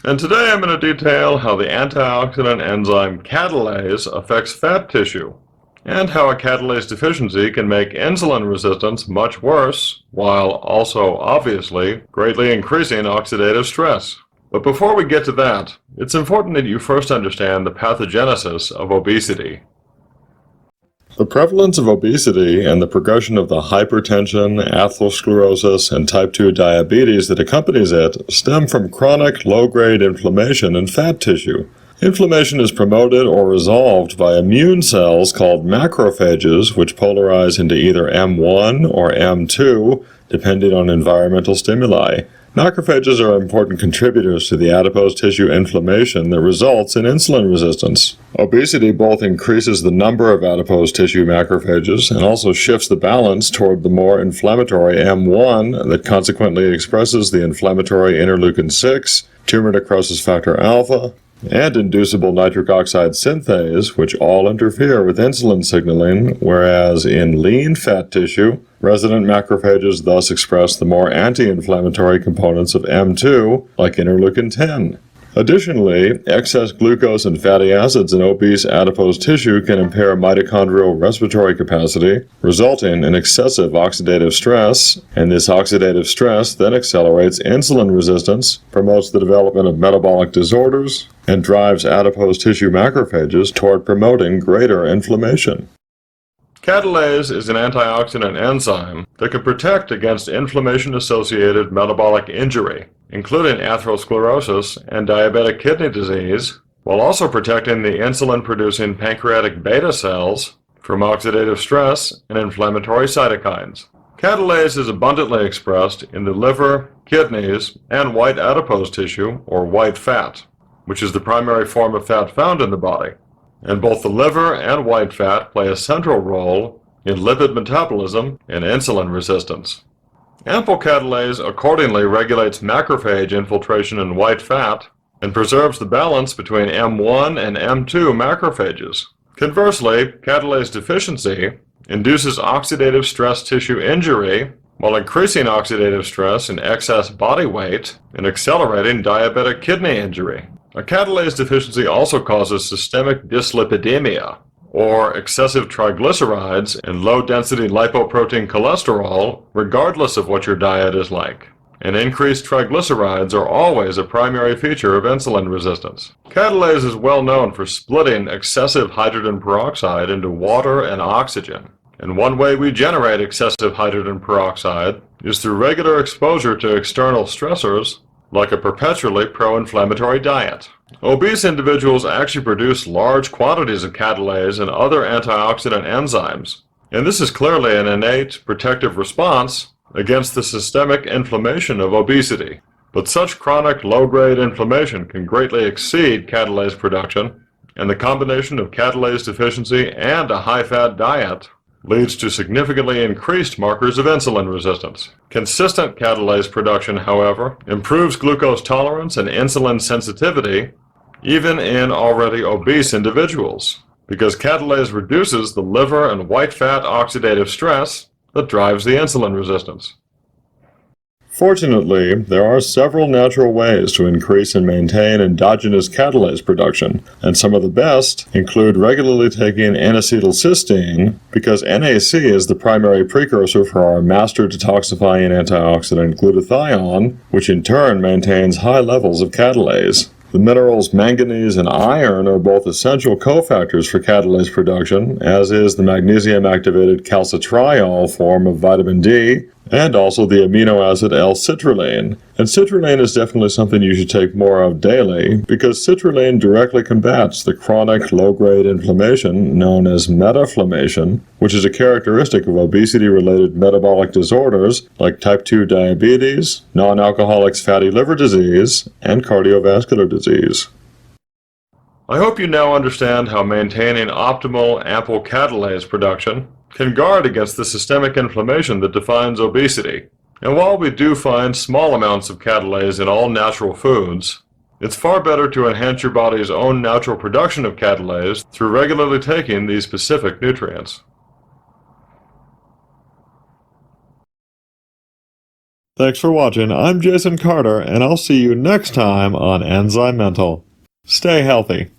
And today I'm going to detail how the antioxidant enzyme catalase affects fat tissue, and how a catalase deficiency can make insulin resistance much worse, while also obviously greatly increasing oxidative stress. But before we get to that, it's important that you first understand the pathogenesis of obesity. The prevalence of obesity and the progression of the hypertension, atherosclerosis, and type 2 diabetes that accompanies it stem from chronic low-grade inflammation in fat tissue. Inflammation is promoted or resolved by immune cells called macrophages, which polarize into either M1 or M2, depending on environmental stimuli. Macrophages are important contributors to the adipose tissue inflammation that results in insulin resistance. Obesity both increases the number of adipose tissue macrophages and also shifts the balance toward the more inflammatory M1 that consequently expresses the inflammatory interleukin-6, tumor necrosis factor alpha, and inducible nitric oxide synthase, which all interfere with insulin signaling, whereas in lean fat tissue, resident macrophages thus express the more anti-inflammatory components of M2, like interleukin-10. Additionally, excess glucose and fatty acids in obese adipose tissue can impair mitochondrial respiratory capacity, resulting in excessive oxidative stress, and this oxidative stress then accelerates insulin resistance, promotes the development of metabolic disorders, and drives adipose tissue macrophages toward promoting greater inflammation. Catalase is an antioxidant enzyme that can protect against inflammation-associated metabolic injury, including atherosclerosis and diabetic kidney disease, while also protecting the insulin-producing pancreatic beta cells from oxidative stress and inflammatory cytokines. Catalase is abundantly expressed in the liver, kidneys, and white adipose tissue, or white fat, which is the primary form of fat found in the body. And both the liver and white fat play a central role in lipid metabolism and insulin resistance. Ample catalase accordingly regulates macrophage infiltration in white fat and preserves the balance between M1 and M2 macrophages. Conversely, catalase deficiency induces oxidative stress tissue injury while increasing oxidative stress and excess body weight and accelerating diabetic kidney injury. A catalase deficiency also causes systemic dyslipidemia, or excessive triglycerides and low-density lipoprotein cholesterol, regardless of what your diet is like. And increased triglycerides are always a primary feature of insulin resistance. Catalase is well known for splitting excessive hydrogen peroxide into water and oxygen. And one way we generate excessive hydrogen peroxide is through regular exposure to external stressors, like a perpetually pro-inflammatory diet. Obese individuals actually produce large quantities of catalase and other antioxidant enzymes, and this is clearly an innate protective response against the systemic inflammation of obesity. But such chronic low-grade inflammation can greatly exceed catalase production, and the combination of catalase deficiency and a high-fat diet leads to significantly increased markers of insulin resistance. Consistent catalase production, however, improves glucose tolerance and insulin sensitivity even in already obese individuals, because catalase reduces the liver and white fat oxidative stress that drives the insulin resistance. Fortunately, there are several natural ways to increase and maintain endogenous catalase production, and some of the best include regularly taking N-acetylcysteine, because NAC is the primary precursor for our master detoxifying antioxidant glutathione, which in turn maintains high levels of catalase. The minerals manganese and iron are both essential cofactors for catalase production, as is the magnesium-activated calcitriol form of vitamin D, and also the amino acid L-citrulline. And citrulline is definitely something you should take more of daily, because citrulline directly combats the chronic low-grade inflammation known as metaflammation, which is a characteristic of obesity-related metabolic disorders like type 2 diabetes, non-alcoholic fatty liver disease, and cardiovascular disease. I hope you now understand how maintaining optimal ample catalase production can guard against the systemic inflammation that defines obesity. And while we do find small amounts of catalase in all natural foods, it's far better to enhance your body's own natural production of catalase through regularly taking these specific nutrients. Thanks for watching. I'm Jason Carter, and I'll see you next time on ENZYMENTAL. Stay healthy.